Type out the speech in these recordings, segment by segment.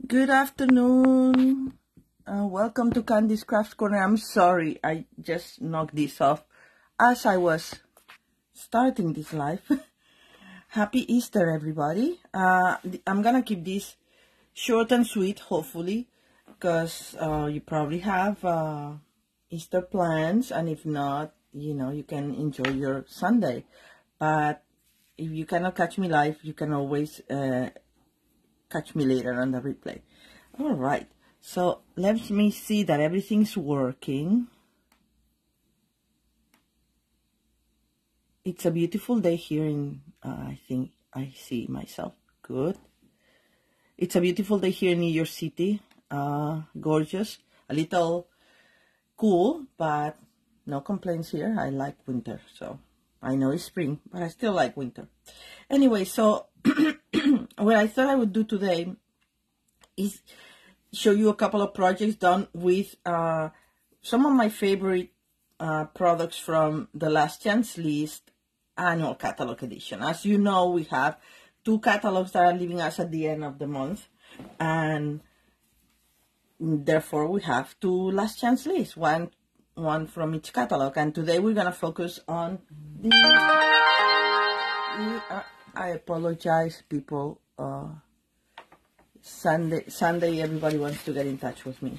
Good afternoon. Welcome to Candy's Craft Corner. I'm sorry, I just knocked this off as I was starting this live. Happy Easter, everybody. I'm gonna keep this short and sweet, hopefully, because you probably have Easter plans, and if not, you can enjoy your Sunday. But if you cannot catch me live, you can always catch me later on the replay. All right, so let me see that everything's working. It's a beautiful day here in, I think I see myself good. It's a beautiful day here in New York City. Gorgeous, a little cool, but no complaints here. I like winter, so I know it's spring, but I still like winter. Anyway, so what I thought I would do today is show you a couple of projects done with some of my favorite products from the Last Chance List annual catalog edition. As you know, we have 2 catalogs that are leaving us at the end of the month, and therefore we have 2 Last Chance Lists, one from each catalog. And today we're gonna focus on the I apologize, people. Sunday everybody wants to get in touch with me.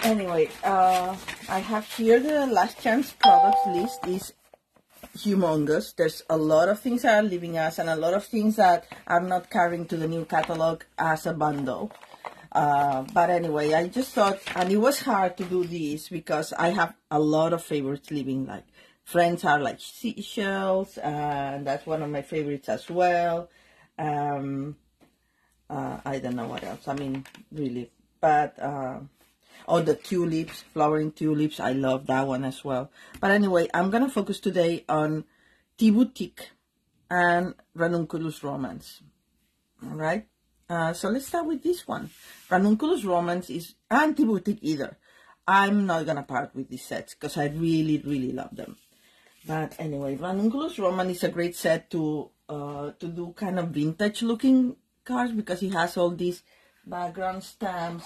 Anyway, I have here the Last Chance products list is humongous. There's a lot of things that are leaving us and a lot of things that I'm not carrying to the new catalog as a bundle. But anyway, I just thought, and it was hard to do this because I have a lot of favorites leaving, like Friends Are Like Seashells, and that's one of my favorites as well. I don't know what else, I mean, really, but the tulips, flowering tulips, I love that one as well. But anyway, I'm gonna focus today on Tea Boutique and Ranunculus Romance. All right, so let's start with this one. Ranunculus Romance is, and Tea Boutique either. I'm not gonna part with these sets because I really love them. But anyway, Ranunculus Romance is a great set to do kind of vintage looking cards because it has all these background stamps,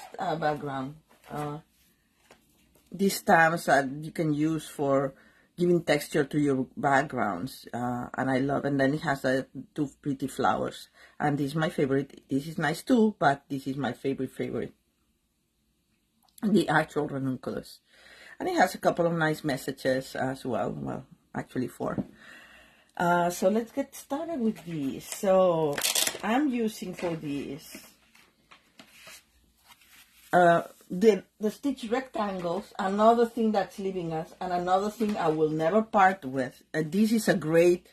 these stamps that you can use for giving texture to your backgrounds, and I love. And then it has 2 pretty flowers, and this is my favorite. This is nice too, but this is my favorite, the actual Ranunculus. And it has a couple of nice messages as well. Well, actually 4. So let's get started with these. So I'm using for these the stitch rectangles, another thing that's leaving us, and another thing I will never part with. This is a great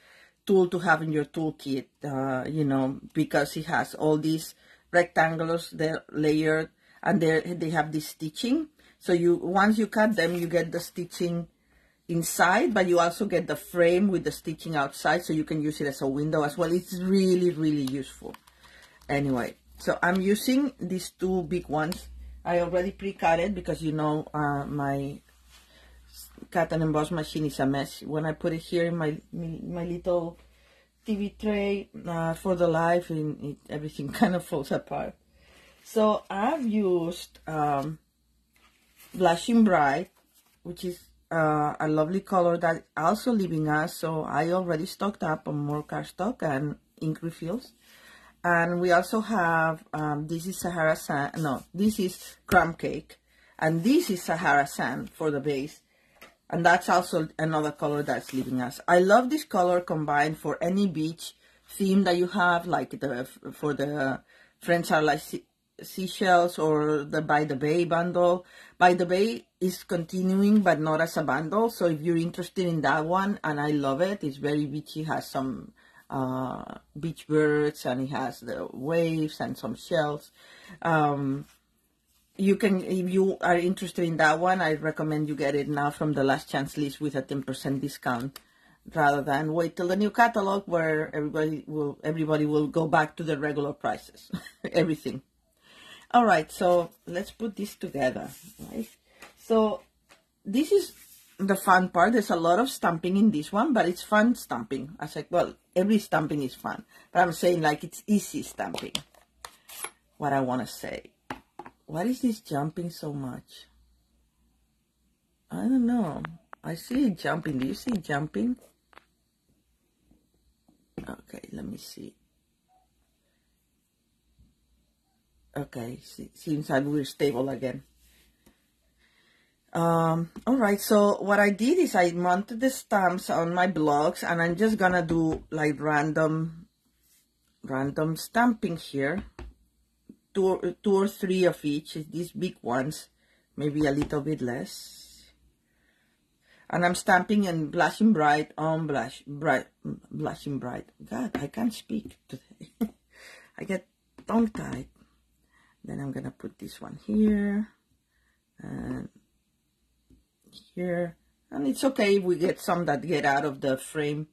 tool to have in your toolkit, because it has all these rectangles, they're layered, and they have this stitching. So once you cut them, you get the stitching inside, but you also get the frame with the stitching outside, so you can use it as a window as well. It's really useful. Anyway, so I'm using these 2 big ones. I already pre-cut it because my cut and emboss machine is a mess. When I put it here in my little TV tray for the live, everything kind of falls apart. So I've used Blushing Bright, which is a lovely color that also leaving us. So I already stocked up on more cardstock and ink refills. And we also have, this is Sahara Sand, no, this is Crumb Cake. And this is Sahara Sand for the base. And that's also another color that's leaving us. I love this color combined for any beach theme that you have, like for the Friends Are Like Seashells or the By the Bay bundle. By the Bay is continuing, but not as a bundle. So if you're interested in that one, and I love it, it's very beachy, has some beach birds, and it has the waves and some shells. You can, if you are interested in that one, I recommend you get it now from the Last Chance List with a 10% discount, rather than wait till the new catalog where everybody will go back to the regular prices. Everything. All right, so let's put this together, right? So this is the fun part. There's a lot of stamping in this one, but it's fun stamping. I said, well, every stamping is fun, but I'm saying like it's easy stamping. What I want to say. What is this jumping so much? I don't know. I see it jumping. Do you see it jumping? Okay, let me see. Okay, seems like we're stable again. All right, so what I did is I mounted the stamps on my blocks, and I'm just gonna do like random stamping here. Two or three of each, these big ones, maybe a little bit less. And I'm stamping in blushing bright on blushing bright. God, I can't speak today. I get tongue-tied. Then I'm gonna put this one here and here. And it's okay if we get some that get out of the frame.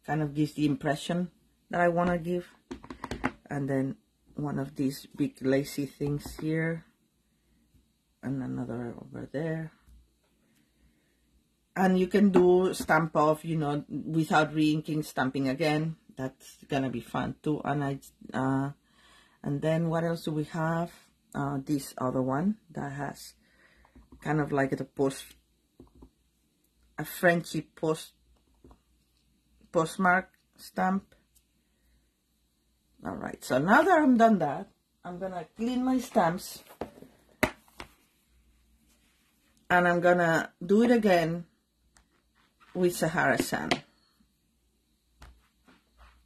Kind of gives the impression that I want to give. And then one of these big lacy things here. And another over there. And you can do stamp off, you know, without re-inking, stamping again. That's gonna be fun too. And then what else do we have? This other one that has kind of like a Frenchy postmark stamp. All right, so now that I'm done that, I'm gonna clean my stamps, and I'm gonna do it again with Sahara Sand.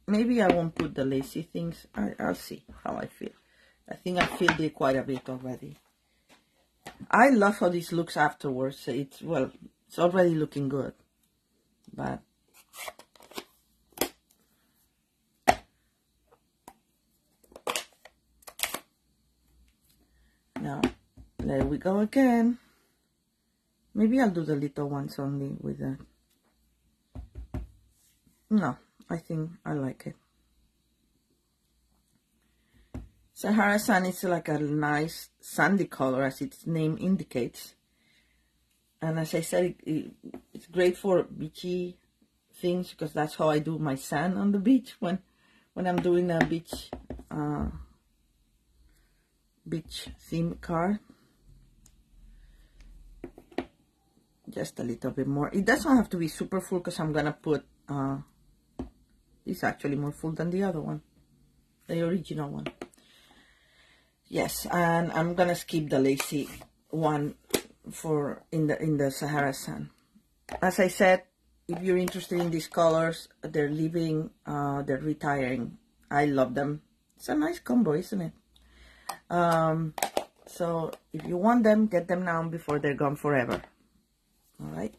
Maybe I won't put the lacy things. I'll see how I feel. I think I filled it quite a bit already. I love how this looks afterwards. It's already looking good. But now, there we go again. Maybe I'll do the little ones only with that. No, I think I like it. Sahara Sand is like a nice sandy color, as its name indicates. And as I said, it's great for beachy things, because that's how I do my sand on the beach when I'm doing a beach theme card. Just a little bit more. It doesn't have to be super full, because I'm gonna put it's actually more full than the other one, the original one. Yes, and I'm gonna skip the lacy one for in the Sahara Sand. As I said, if you're interested in these colors, they're leaving, they're retiring. I love them. It's a nice combo, isn't it? So if you want them, get them now before they're gone forever. All right,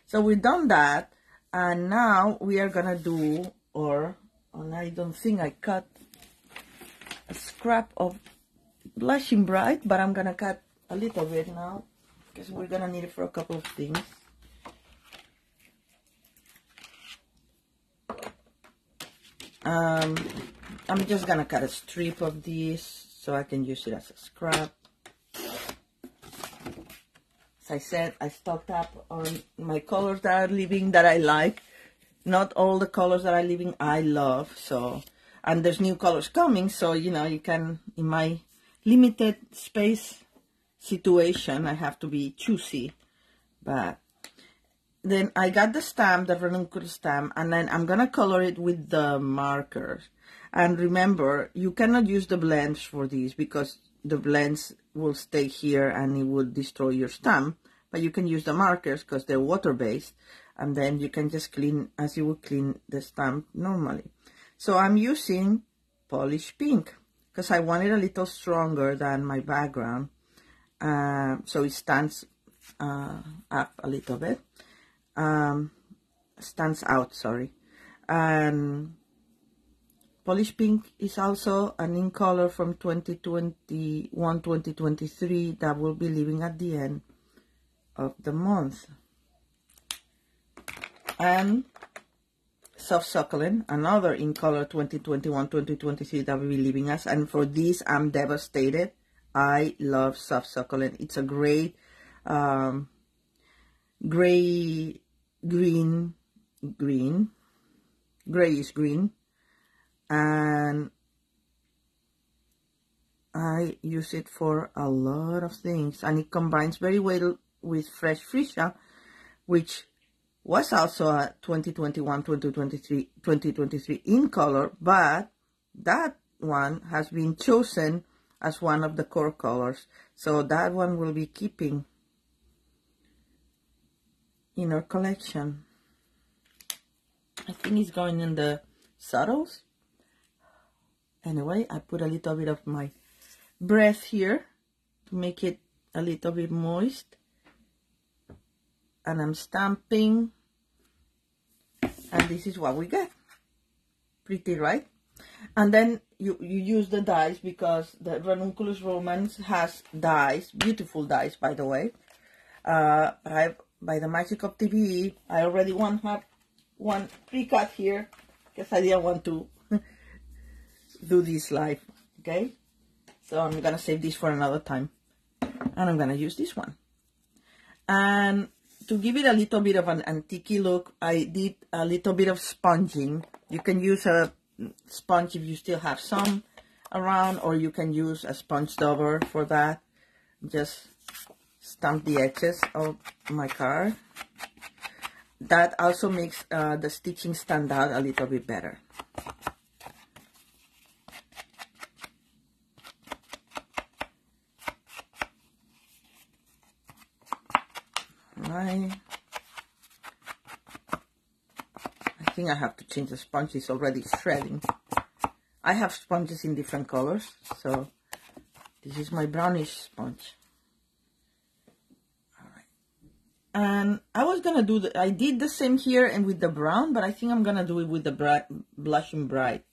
so we've done that, and now we are gonna do, and I don't think I cut a scrap of blushing bright, but I'm gonna cut a little bit now, because we're gonna need it for a couple of things. I'm just gonna cut a strip of this so I can use it as a scrap. As I said, I stocked up on my colors that are leaving that I like. Not all the colors that are leaving I love, so, and there's new colors coming, so you know, you can, in my limited space situation, I have to be choosy. But then I got the stamp, the Ranunculus stamp, and then I'm gonna color it with the markers. And remember, you cannot use the blends for these, because the blends will stay here and it will destroy your stamp. But you can use the markers because they're water-based, and then you can just clean as you would clean the stamp normally. So I'm using polished pink because I want it a little stronger than my background, so it stands up a little bit, stands out, sorry. And polished pink is also an ink color from 2021-2023 that will be leaving at the end of the month. And Soft Succulent, another ink color 2021-2023 that will be leaving us. And for this, I'm devastated. I love Soft Succulent. It's a great gray, green, green, grayish green, and I use it for a lot of things, and it combines very well with Fresh Freesia, which was also a 2021, 2023, 2023 in color, but that one has been chosen as one of the core colors. So that one will be keeping in our collection. I think it's going in the subtles. Anyway, I put a little bit of my breath here to make it a little bit moist. And I'm stamping. And this is what we get. Pretty, right? And then you use the dies, because the Ranunculus Romance has dies, beautiful dies, by the way. By the magic of TVE, I already have one pre-cut here, because I didn't want to do this live, okay? So I'm gonna save this for another time, and I'm gonna use this one. And to give it a little bit of an antique look, I did a little bit of sponging. You can use a sponge if you still have some around, or you can use a sponge dauber for that. Just stamp the edges of my card. That also makes the stitching stand out a little bit better. Right. I think I have to change the sponge. It's already shredding. I have sponges in different colors, so this is my brownish sponge. All right. And I was gonna do I did the same here and with the brown, but I think I'm gonna do it with the blushing bright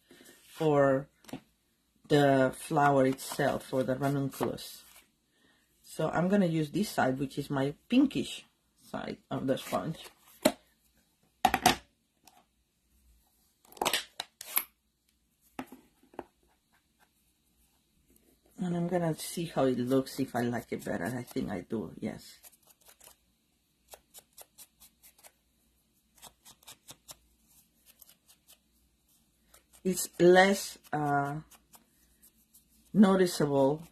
for the flower itself, for the ranunculus. So I'm gonna use this side, which is my pinkish side of the sponge. And I'm gonna see how it looks, if I like it better. I think I do, yes. It's less noticeable,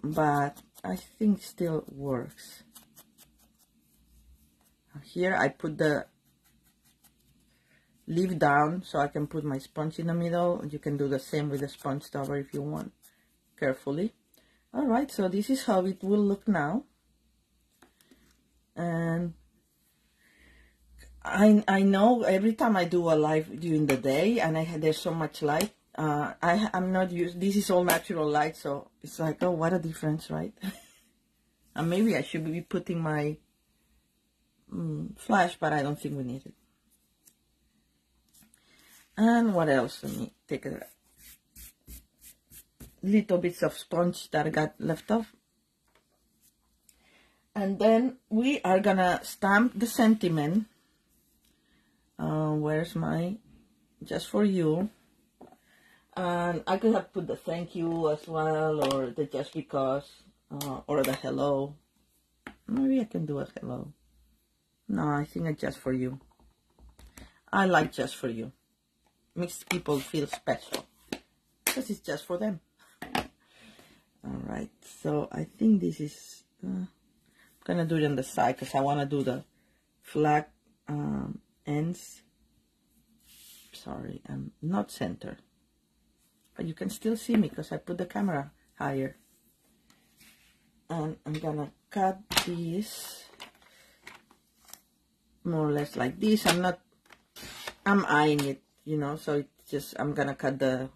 but I think still works. Here I put the leaf down so I can put my sponge in the middle. You can do the same with the sponge dauber if you want, carefully. All right, so this is how it will look now. And I know every time I do a live during the day and there's so much light, I'm not used, this is all natural light, so it's like, oh, what a difference, right? And maybe I should be putting my flash, but I don't think we need it. And what else? Let me take a little bits of sponge that I got left off. And then we are gonna stamp the sentiment. Where's my just for you? And I could have put the thank you as well, or the just because, or the hello. Maybe I can do a hello. No, I think a just for you. I like just for you. Makes people feel special, because it's just for them. All right, so I think this is I'm gonna do it on the side, because I want to do the flag ends. Sorry, I'm not center, but you can still see me because I put the camera higher. And I'm gonna cut this more or less like this. I'm eyeing it, you know, so it's just, I'm gonna cut the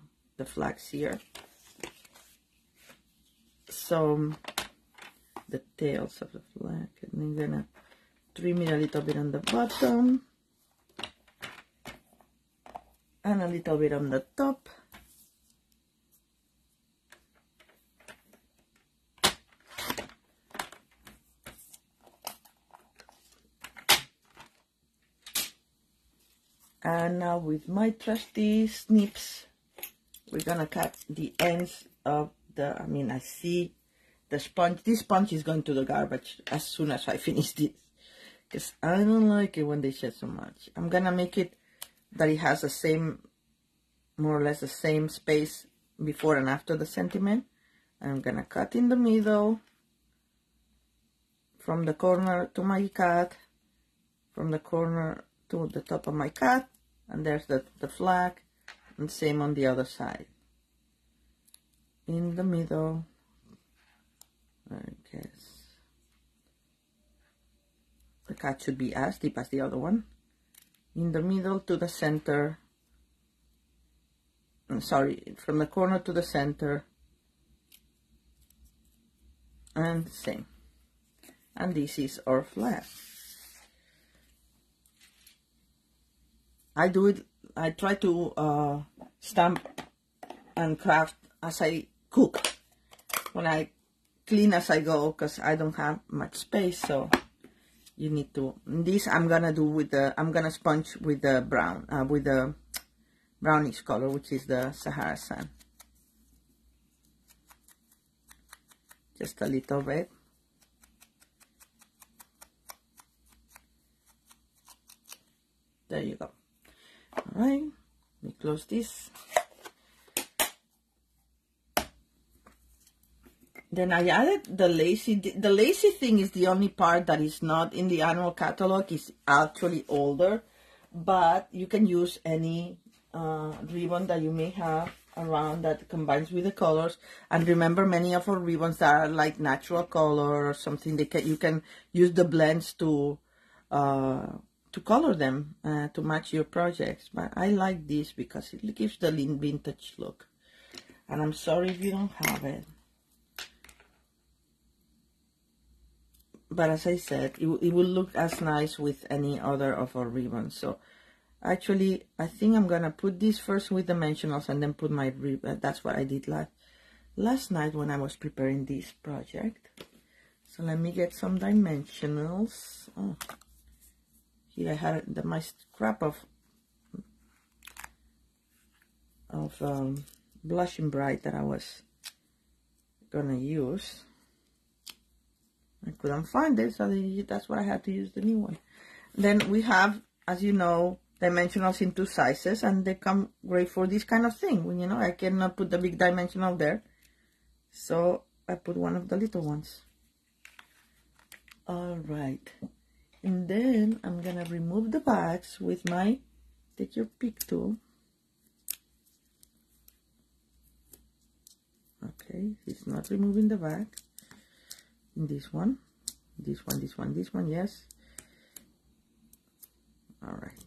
flags here. So the tails of the flag, and I'm gonna trim it a little bit on the bottom and a little bit on the top. And now with my trusty snips, we're gonna cut the ends of the, I see the sponge. This sponge is going to the garbage as soon as I finish this, because I don't like it when they shed so much. I'm gonna make it that it has the same, more or less the same space before and after the sentiment. I'm gonna cut in the middle from the corner to my cat, from the corner to the top of my cat, and there's the flag, and same on the other side. In the middle, I guess the cat should be as deep as the other one. In the middle to the center, sorry, from the corner to the center, and same. And this is our flag. I do it, I try to stamp and craft as I cook, when I clean as I go, because I don't have much space. So you need to, this I'm gonna do with the, I'm gonna sponge with the brown, with the brownish color, which is the Sahara sand. Just a little bit. There you go. All right, let me close this. Then I added the lacy. The lacy thing is the only part that is not in the annual catalog. It's actually older, but you can use any ribbon that you may have around that combines with the colors. And remember, many of our ribbons that are like natural color or something, you can use the blends to color them to match your projects. But I like this because it gives the vintage look. And I'm sorry if you don't have it. But as I said, it will look as nice with any other of our ribbons. So actually, I think I'm gonna put this first with dimensionals and then put my ribbon. That's what I did last night when I was preparing this project. So let me get some dimensionals. Oh, here I had my scrap of blushing bright that I was gonna use. I couldn't find it, so that's why I had to use the new one. Then we have, as you know, dimensionals in 2 sizes, and they come great for this kind of thing. When, you know, I cannot put the big dimensional there, so I put one of the little ones. All right, and then I'm gonna remove the bags with my take your pick tool. Okay, it's not removing the bag. This one, this one, this one, this one, yes. All right.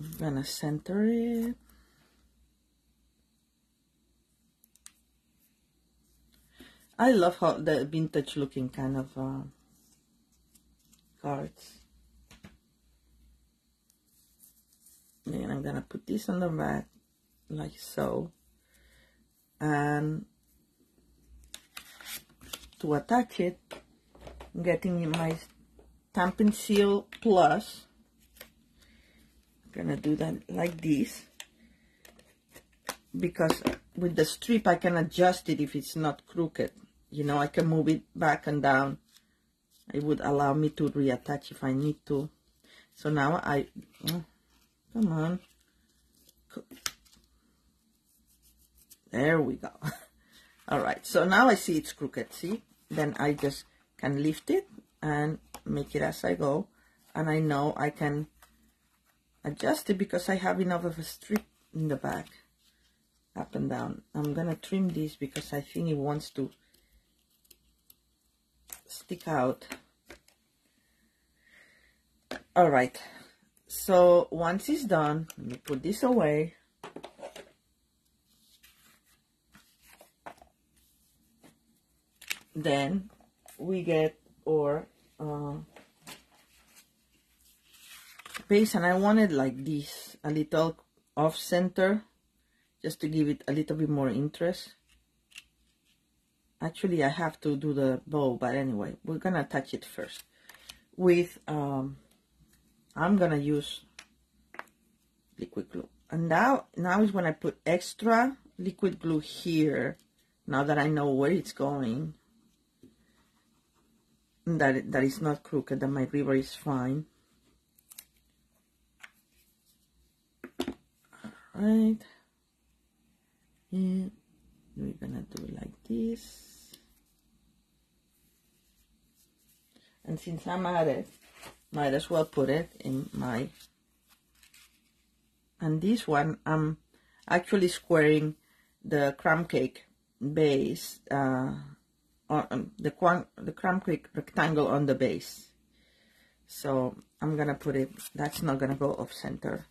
I'm gonna center it. I love how the vintage looking kind of cards. And I'm gonna put this on the back like so, and to attach it, I'm getting my Stampin' Seal Plus. I'm gonna do that like this, because with the strip I can adjust it if it's not crooked. You know, I can move it back and down. It would allow me to reattach if I need to. So now come on. There we go. All right, so now I see it's crooked, see? Then I just can lift it and make it as I go. And I know I can adjust it because I have enough of a strip in the back, up and down. I'm gonna trim this because I think it wants to stick out. All right. So once it's done, let me put this away. Then we get our base, and I want it like this, a little off center, just to give it a little bit more interest. Actually, I have to do the bow, but anyway, we're gonna attach it first with I'm gonna use liquid glue. And now is when I put extra liquid glue here, now that I know where it's going, that it's not crooked, that my river is fine. Alright, and we're gonna do it like this. And since I'm at it, might as well put it in my, and this one I'm actually squaring the crumb cake base, on the crumb cake rectangle on the base. So I'm gonna put it, that's not gonna go off center.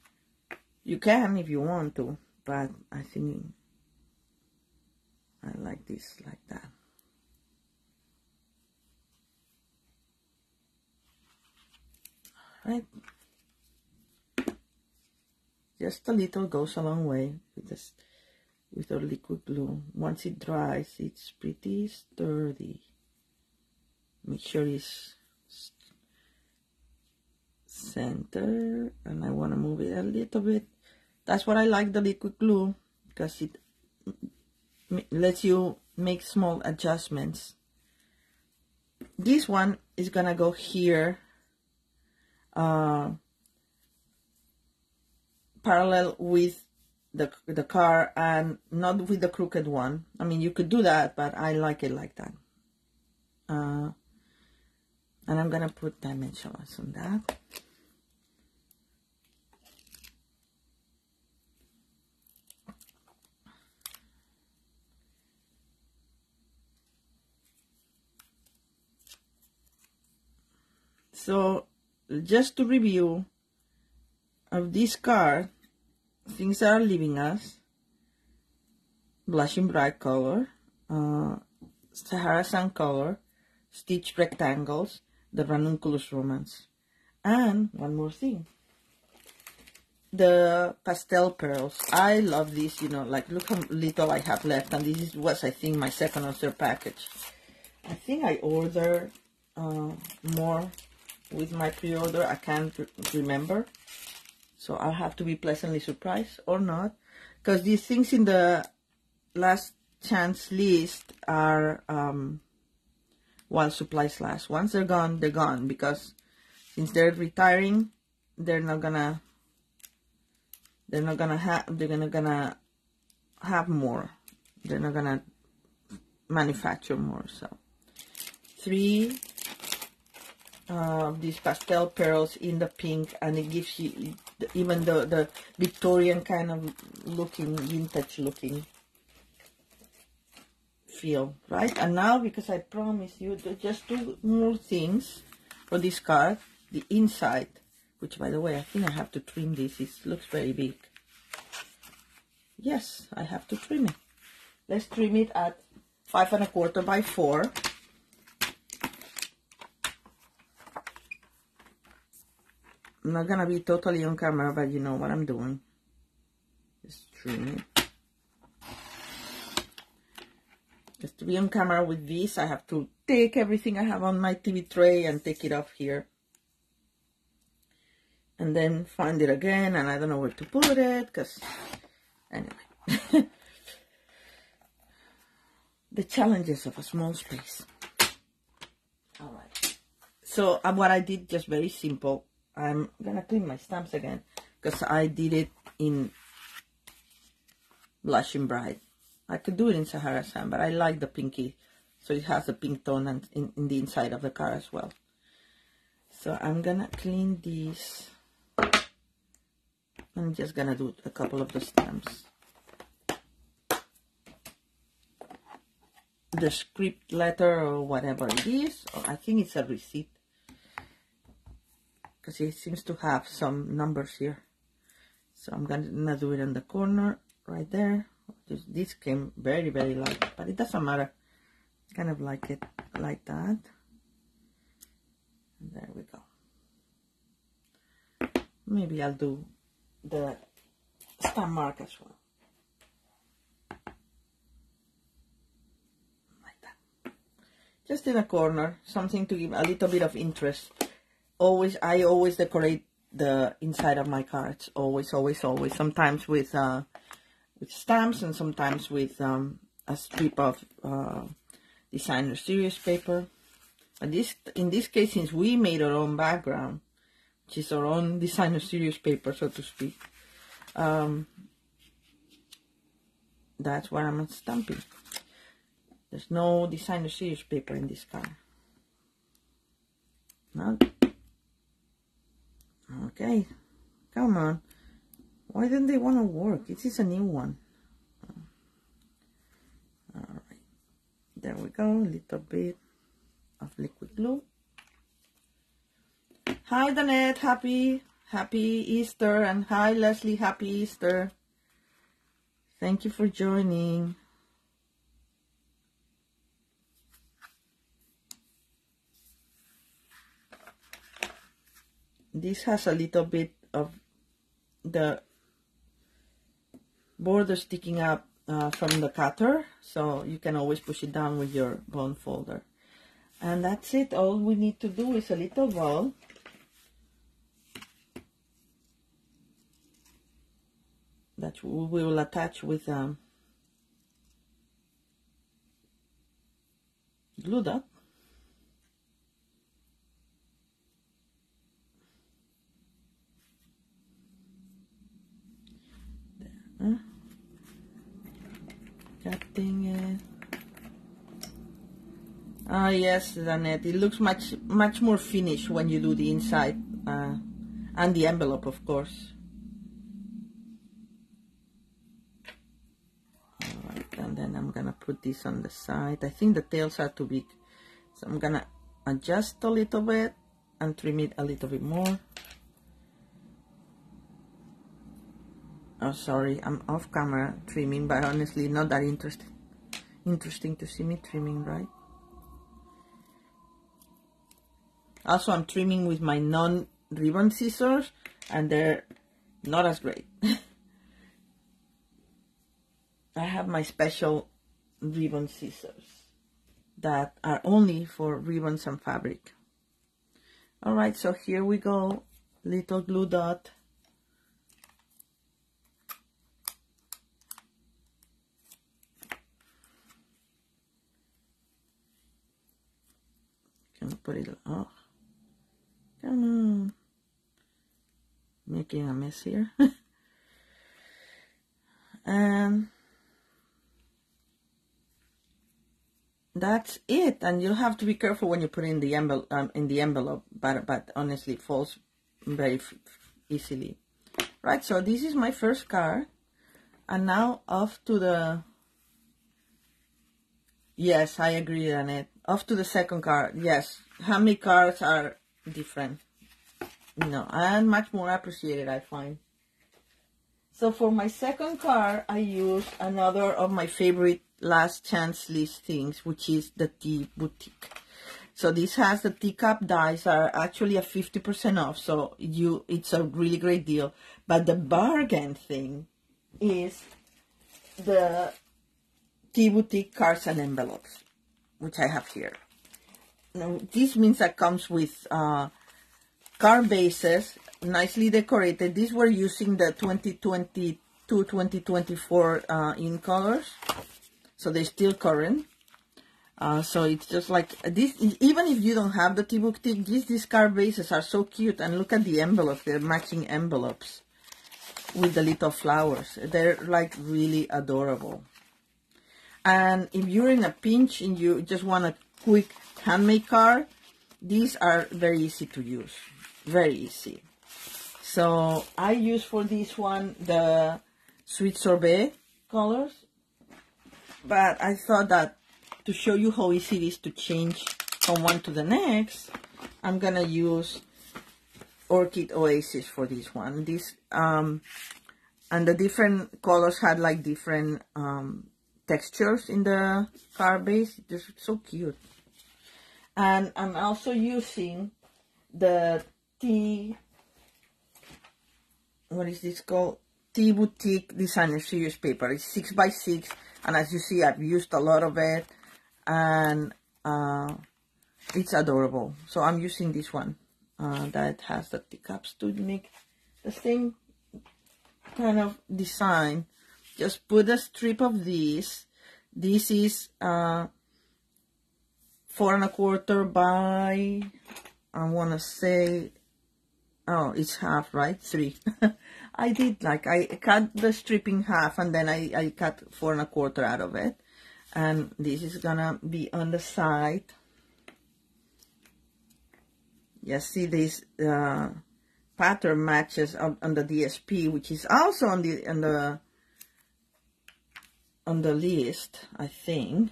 You can if you want to, but I think I like this like that. Right, just a little goes a long way with this, with our liquid glue. Once it dries, it's pretty sturdy. Make sure it's center, and I want to move it a little bit. That's what I like the liquid glue, because it lets you make small adjustments. This one is gonna go here, parallel with the car, and not with the crooked one. I mean, you could do that, but I like it like that. And I'm gonna put dimensionals on that. So just to review of this card, things that are leaving us: blushing bright color, Sahara sand color, stitched rectangles, the Ranunculus romance, and one more thing, the pastel pearls. I love this, you know, like look how little I have left, and this is what I think my second or third package. I think I ordered more with my pre-order. I can't remember, so I'll have to be pleasantly surprised or not, because these things in the last chance list are while supplies last. Once they're gone, because since they're retiring, they're gonna have more. They're not gonna manufacture more. So 3 these pastel pearls in the pink, and it gives you even the Victorian kind of looking, vintage looking feel, right? And now, because I promised you just 2 more things for this card, the inside, which by the way, I think I have to trim this. It looks very big. Yes, I have to trim it. Let's trim it at 5 1/4 by 4. I'm not gonna be totally on camera, but you know what I'm doing. Just trim it. Just to be on camera with this, I have to take everything I have on my TV tray and take it off here. And then find it again, and I don't know where to put it, because, anyway. The challenges of a small space. Alright. So, what I did, just very simple. I'm gonna clean my stamps again, because I did it in blushing bright. I could do it in Sahara sand, but I like the pinky, so it has a pink tone and in the inside of the car as well. So I'm gonna clean these. I'm just gonna do a couple of the stamps. The script letter or whatever it is, or I think it's a receipt, because it seems to have some numbers here. So I'm gonna do it in the corner right there. This came very, very light, but it doesn't matter. Kind of like it like that. And there we go. Maybe I'll do the stamp mark as well. Like that. Just in a corner, something to give a little bit of interest. I always decorate the inside of my cards. Always, always, always. Sometimes with stamps, and sometimes with a strip of designer series paper. But in this case, since we made our own background, which is our own designer series paper, so to speak, that's what I'm stamping. There's no designer series paper in this card. No. Okay, come on. Why don't they want to work? This is a new one. All right, there we go. A little bit of liquid glue. Hi, Danette. Happy Easter, and hi, Leslie. Happy Easter. Thank you for joining. This has a little bit of the border sticking up from the cutter, so you can always push it down with your bone folder. And that's it. All we need to do is a little ball. That we will attach with glue dot. There. Cutting it. Ah, yes, Danette. It looks much more finished when you do the inside and the envelope, of course. And then I'm gonna put this on the side. I think the tails are too big, so I'm gonna adjust a little bit and trim it a little bit more. Oh, sorry, I'm off camera trimming, but honestly not that interesting to see me trimming, right? Also, I'm trimming with my non-ribbon scissors, and they're not as great. I have my special ribbon scissors that are only for ribbons and fabric. Alright, so here we go. Little glue dot. Can I put it? Oh, come on. Making a mess here. And that's it. And you'll have to be careful when you put it in the envelope, but honestly it falls very easily. Right, so this is my first card, and now off to the, yes, I agree on it, off to the second card. Yes, handmade cards are different, you know, and much more appreciated, I find. So for my second card, I used another of my favorite last chance listings, which is the Tea Boutique. So this has the teacup dies are actually at 50% off, so it's a really great deal. But the bargain thing is the Tea Boutique cards and envelopes, which I have here. Now, this means that comes with card bases, nicely decorated. These were using the 2022-2024 ink colors, so they're still current. So it's just like this. Even if you don't have the Tea Boutique, these card bases are so cute. And look at the envelopes; they're matching envelopes with the little flowers. They're like really adorable. And if you're in a pinch and you just want a quick handmade card, these are very easy to use. Very easy. So I use for this one the Sweet Sorbet colors, but I thought that to show you how easy it is to change from one to the next, I'm gonna use Orchid Oasis for this one. This and the different colors had like different textures in the card base. They're so cute. And I'm also using the what is this called? Tea Boutique Designer Series paper. It's 6x6, and as you see, I've used a lot of it, and it's adorable. So I'm using this one. that has the teacups to make the same kind of design. Just put a strip of this. This is 4 1/4 by, I want to say, oh, it's half, right? 3. I did, like, I cut the strip in half, and then I cut 4 1/4 out of it. And this is gonna be on the side. You see this pattern matches on the DSP, which is also on the list, I think.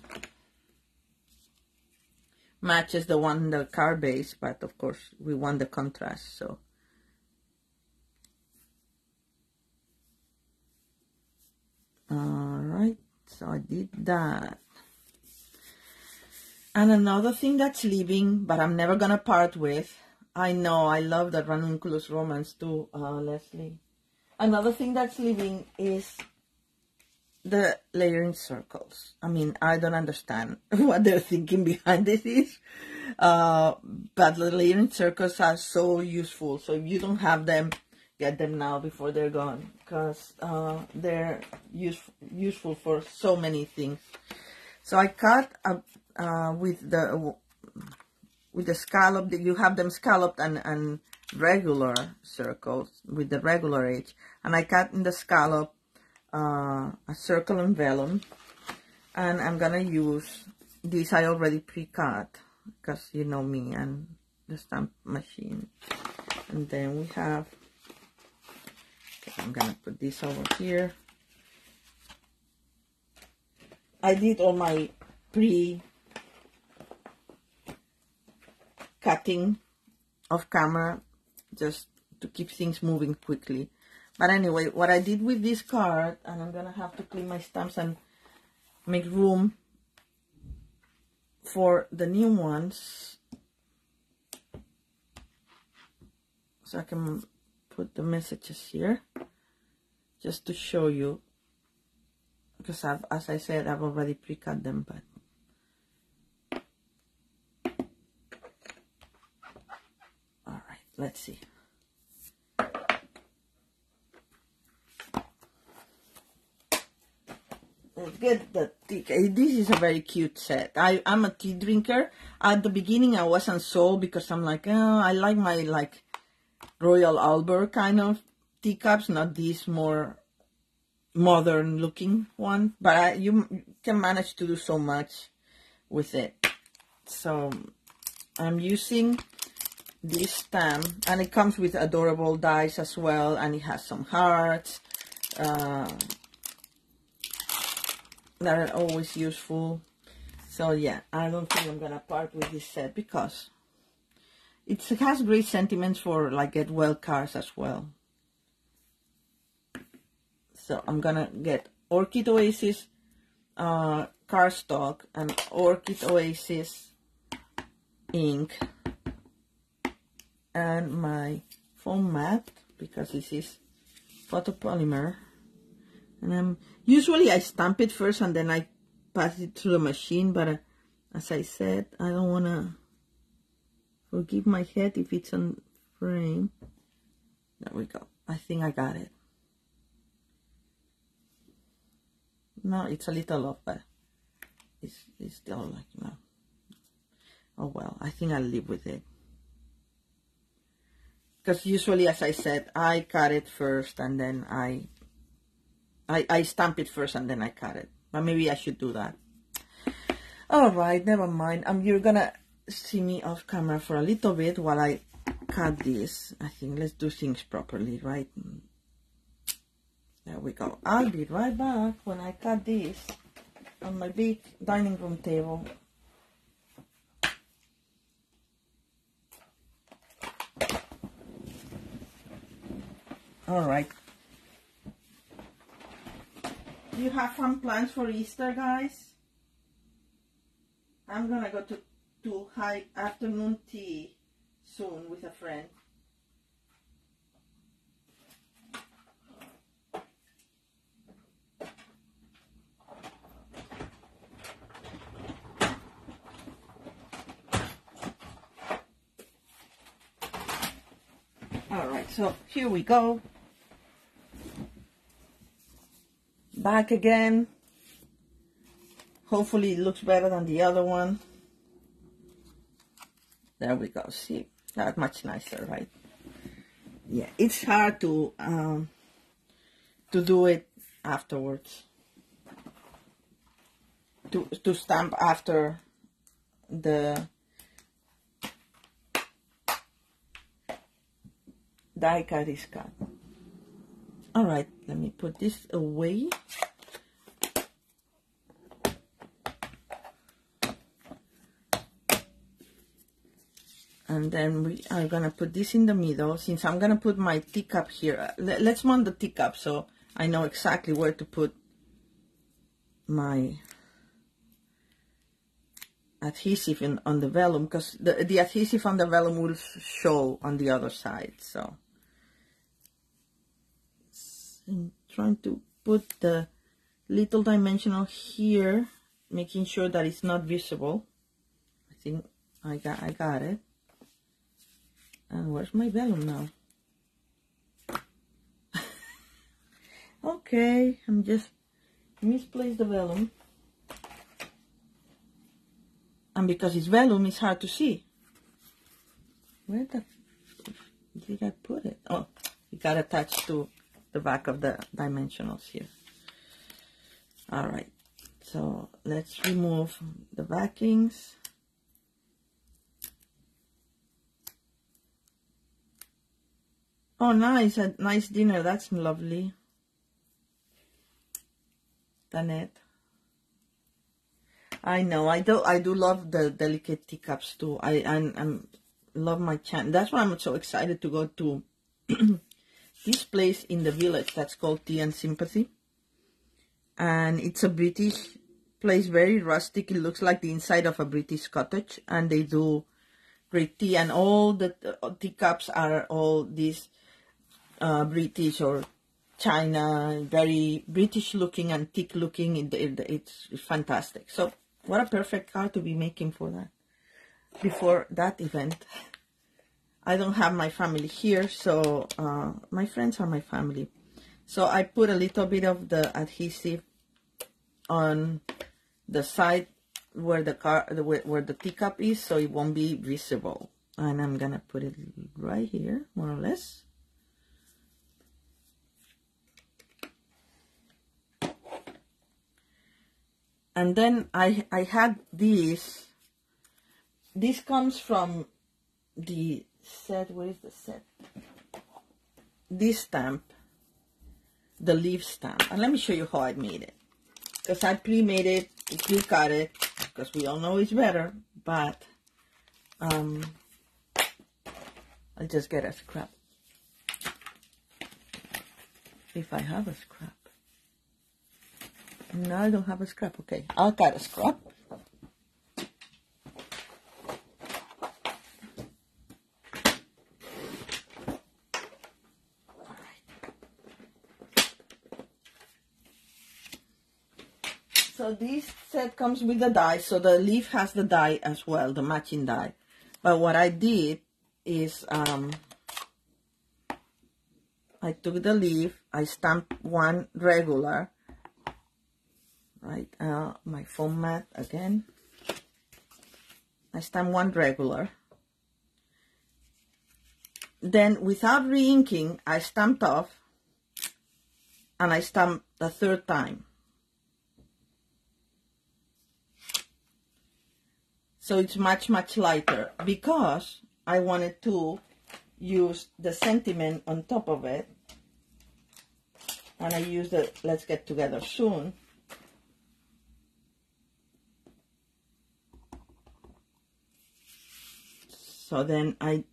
Matches the one in the car base, but of course we want the contrast, so. Alright, so I did that. And another thing that's leaving, but I'm never gonna part with, I know, I love that Ranunculus romance too, Leslie. Another thing that's leaving is the layering circles. I mean, I don't understand what they're thinking behind this is, but the layering circles are so useful. So if you don't have them, get them now before they're gone, because they're useful for so many things. So I cut with the scallop. You have them scalloped and regular circles with the regular edge, and I cut in the scallop a circle and vellum, and I'm gonna use this. I already pre-cut because you know me and the stamp machine. And then we have, okay, I'm gonna put this over here. I did all my pre-cutting off camera just to keep things moving quickly. But anyway, what I did with this card, and I'm gonna have to clean my stamps and make room for the new ones so I can put the messages here just to show you, because as I said, I've already pre-cut them. But all right, let's see. Let's get the tea. This is a very cute set. I'm a tea drinker. At the beginning, I wasn't sold because I'm like, oh, I like my like Royal Albert kind of teacups, not these more modern looking one. But you can manage to do so much with it. So I'm using this stamp, and it comes with adorable dies as well, and it has some hearts. That are always useful. So yeah, I don't think I'm gonna part with this set because it has great sentiments for like get well cards as well. So I'm gonna get Orchid Oasis cardstock and Orchid Oasis ink and my foam mat, because this is photopolymer. And usually I stamp it first and then I pass it through the machine, but as I said, I don't want to forgive my head if it's on frame. There we go. I think I got it. No, it's a little off, but it's still like, no. Oh well, I think I'll live with it. Because usually, as I said, I cut it first and then I stamp it first and then I cut it. But maybe I should do that. Alright, never mind. You're gonna see me off camera for a little bit while I cut this. I think let's do things properly, right? There we go. I'll be right back when I cut this on my big dining room table. Alright. Do you have fun plans for Easter, guys? I'm gonna go to high afternoon tea soon with a friend. right, so here we go. Back again. Hopefully it looks better than the other one. There we go. See, that much nicer, right? Yeah, it's hard to do it afterwards. To stamp after the die cut is cut. All right, let me put this away. And then we are gonna put this in the middle. Since I'm gonna put my teacup here, let's mount the teacup so I know exactly where to put my adhesive on the vellum, because the adhesive on the vellum will show on the other side. So I'm trying to put the little dimensional here, making sure that it's not visible. I think I got it. And where's my vellum now? Okay, I'm just misplaced the vellum. And because it's vellum, it's hard to see. Where did I put it? Oh, it got attached to the back of the dimensionals here. All right, so let's remove the backings. Oh, nice, a nice dinner. That's lovely. Danette. I know. I do love the delicate teacups too. I love my channel. That's why I'm so excited to go to this place in the village that's called Tea and Sympathy. And it's a British place, very rustic. It looks like the inside of a British cottage. And they do great tea. And all the teacups are all these British or China, very British looking, antique looking. It's fantastic. So what a perfect card to be making for that, before that event. I don't have my family here, so my friends are my family. So I put a little bit of the adhesive on the side where the teacup is, so it won't be visible. And I'm gonna put it right here, more or less. And then I had this. This comes from the set. Where is the set? This stamp, the leaf stamp. And let me show you how I made it. Because I pre-made it, pre-cut it, because we all know it's better. But I'll just get a scrap. If I have a scrap. No, I don't have a scrap. Okay, I'll cut a scrap. So this set comes with the die, so the leaf has the die as well, the matching die. But what I did is I took the leaf, I stamped one regular, right, my foam mat again. I stamped one regular. Then without re-inking, I stamped off and I stamped the third time. So it's much, much lighter because I wanted to use the sentiment on top of it. And I used the Let's Get Together Soon. So then I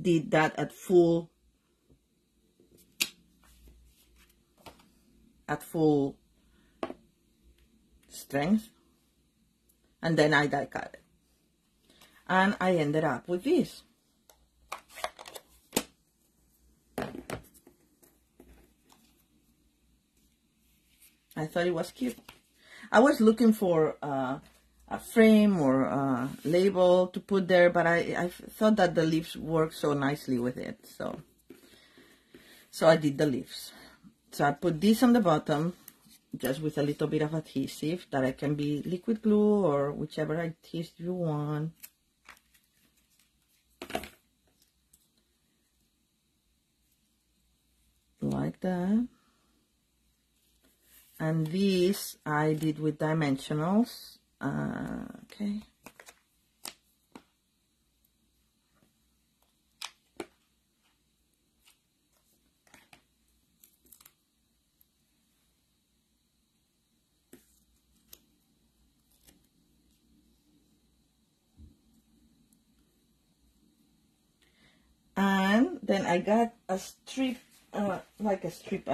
did that at full strength. And then I die cut it. And I ended up with this. I thought it was cute. I was looking for a frame or a label to put there, but I thought that the leaves work so nicely with it. So So I did the leaves. So I put this on the bottom, just with a little bit of adhesive that I can be liquid glue or whichever adhesive you want. Like that. And this I did with dimensionals. Okay. And then I got a strip, like a strip,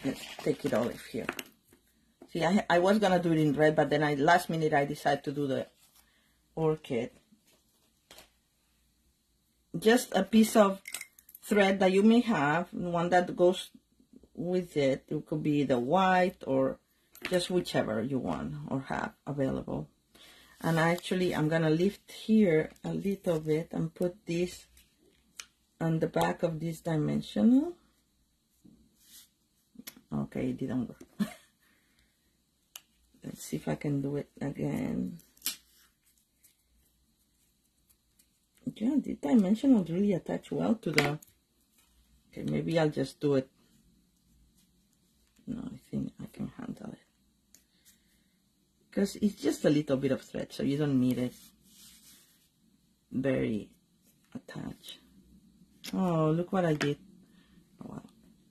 let's take it olive here. See, I was gonna do it in red, but then last minute I decided to do the orchid. Just a piece of thread that you may have, one that goes with it. It could be the white or just whichever you want or have available. And actually, I'm gonna lift here a little bit and put this on the back of this dimensional. Okay, it didn't work. Let's see if I can do it again. Yeah, the dimensionals really attach well to the... Okay, maybe I'll just do it. No, I think I can handle it. Because it's just a little bit of thread, so you don't need it very attached. Oh, look what I did. Oh, well.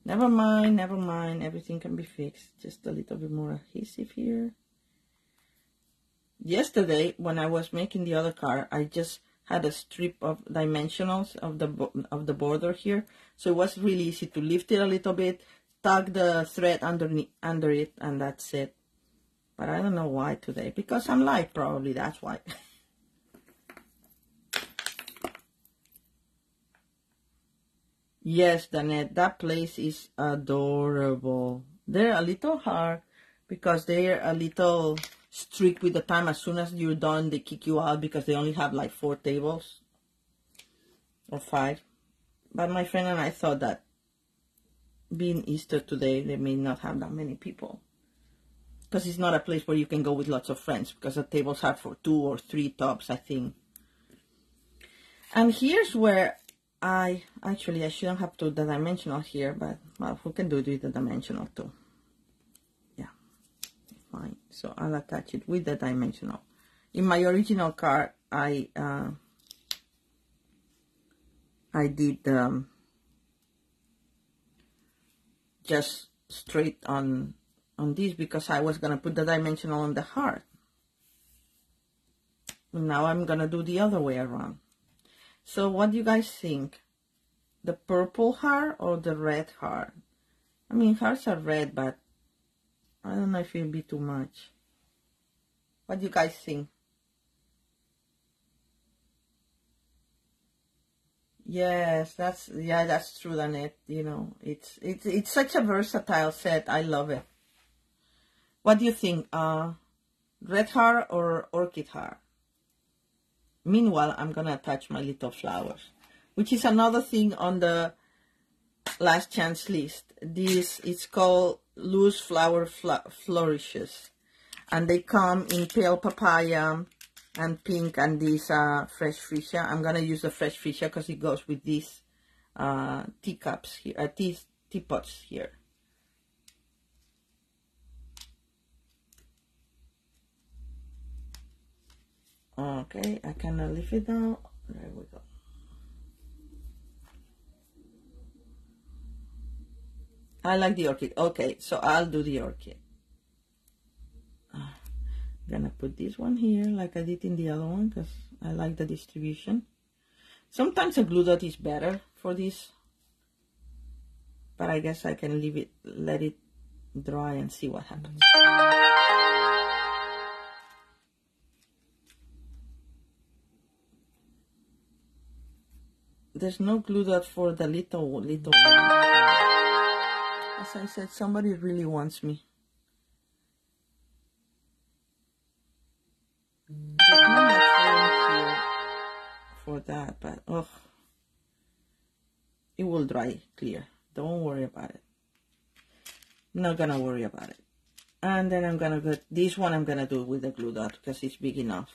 Never mind, never mind. Everything can be fixed. Just a little bit more adhesive here. Yesterday, when I was making the other card, I just had a strip of dimensionals of the border here. So it was really easy to lift it a little bit, tuck the thread under it, and that's it. But I don't know why today. Because I'm live, probably. That's why. Yes, Danette, that place is adorable. They're a little hard because they're a little strict with the time. As soon as you're done, they kick you out because they only have like 4 tables or 5. But my friend and I thought that being Easter today, they may not have that many people. Because it's not a place where you can go with lots of friends, because the tables have for 2 or 3 tops, I think. And here's where I shouldn't have to do the dimensional here, but well, who can do it with the dimensional too? Yeah, fine. So I'll attach it with the dimensional. In my original card, I did just straight on this because I was gonna put the dimensional on the heart. Now I'm gonna do the other way around. So what do you guys think? The purple heart or the red heart? I mean, hearts are red, but I don't know if it'll be too much. What do you guys think? Yes, that's true, Danette. You know, it's such a versatile set. I love it. What do you think? Red heart or orchid heart? Meanwhile, I'm gonna attach my little flowers, which is another thing on the last chance list. This is called loose flower flourishes, and they come in pale papaya and pink, and these fresh freesia. I'm gonna use the fresh freesia because it goes with these teacups here, teapots here. Okay, I cannot lift it down. There we go. I like the orchid. Okay, so I'll do the orchid. I'm gonna put this one here like I did in the other one because I like the distribution. Sometimes a glue dot is better for this, but I guess I can leave it, let it dry and see what happens. There's no glue dot for the little one. As I said, somebody really wants me. There's not much room here for that, but oh, It will dry clear. Don't worry about it. I'm not gonna worry about it. And then I'm gonna get this one. I'm gonna do with the glue dot because it's big enough.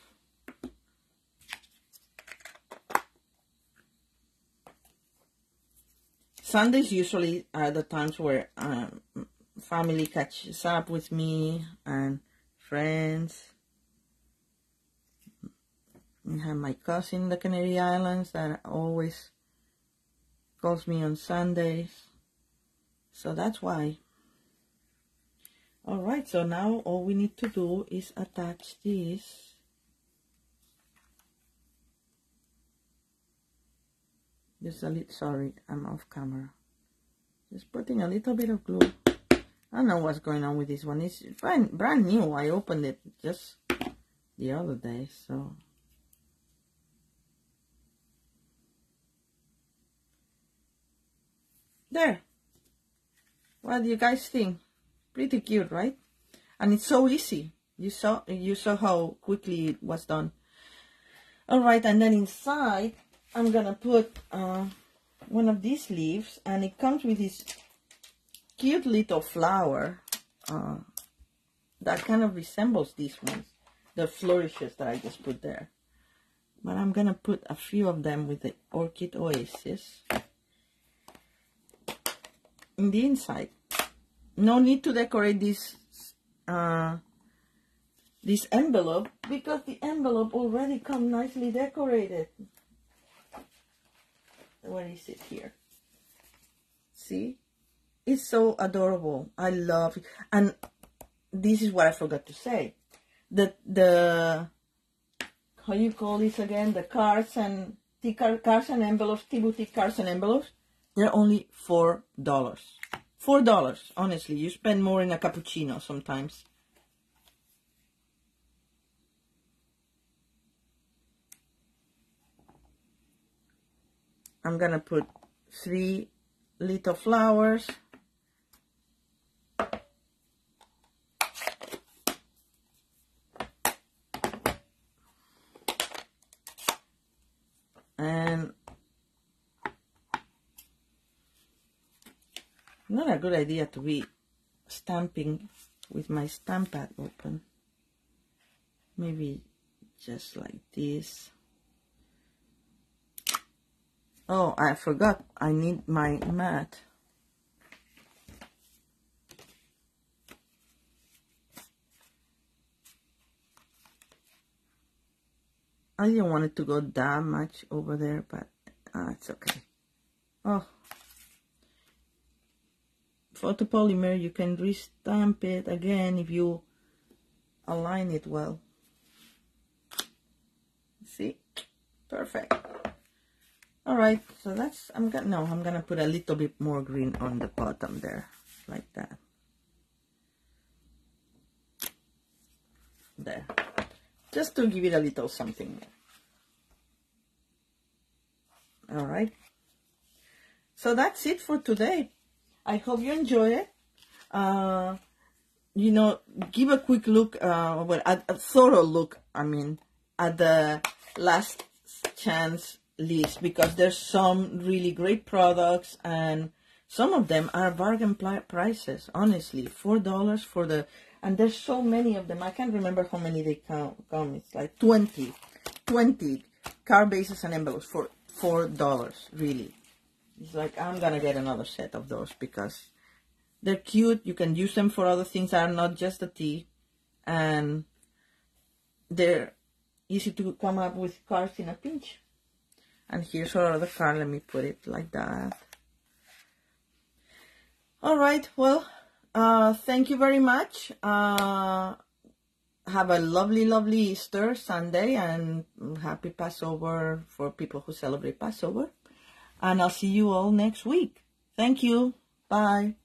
Sundays usually are the times where family catches up with me and friends. I have my cousin in the Canary Islands that always calls me on Sundays. So that's why. Alright, so now all we need to do is attach this. Just a little, sorry, I'm off camera. Just putting a little bit of glue. I don't know what's going on with this one. It's brand new. I opened it just the other day, so. There. What do you guys think? Pretty cute, right? And it's so easy. You saw how quickly it was done. All right, and then inside I'm gonna put one of these leaves, and it comes with this cute little flower that kind of resembles these ones, the flourishes that I just put there. But I'm gonna put a few of them with the Orchid Oasis in the inside. No need to decorate this this envelope because the envelope already comes nicely decorated. Where is it here? See? It's so adorable. I love it. And this is what I forgot to say. The how you call this again? The cards and cards and envelopes, tea boutique cards and envelopes. They're only $4. $4, honestly. You spend more in a cappuccino sometimes. I'm gonna put 3 little flowers. And not a good idea to be stamping with my stamp pad open. Maybe just like this. Oh, I forgot. I need my mat. I didn't want it to go that much over there, but it's okay. Oh. Photopolymer, you can restamp it again if you align it well. See? Perfect. All right, so that's, I'm gonna put a little bit more green on the bottom there, like that. There. Just to give it a little something. All right. So that's it for today. I hope you enjoy it. You know, give a quick look, a thorough look, I mean, at the last chance list, because there's some really great products and some of them are bargain prices, honestly. $4 for the, and there's so many of them. I can't remember how many they come. It's like 20 card bases and envelopes for $4, really. It's like, I'm gonna get another set of those because they're cute. You can use them for other things that are not just the tea, and they're easy to come up with cards in a pinch. And here's our other card. Let me put it like that. All right, well, thank you very much. Have a lovely Easter Sunday, and happy Passover for people who celebrate Passover. And I'll see you all next week. Thank you. Bye.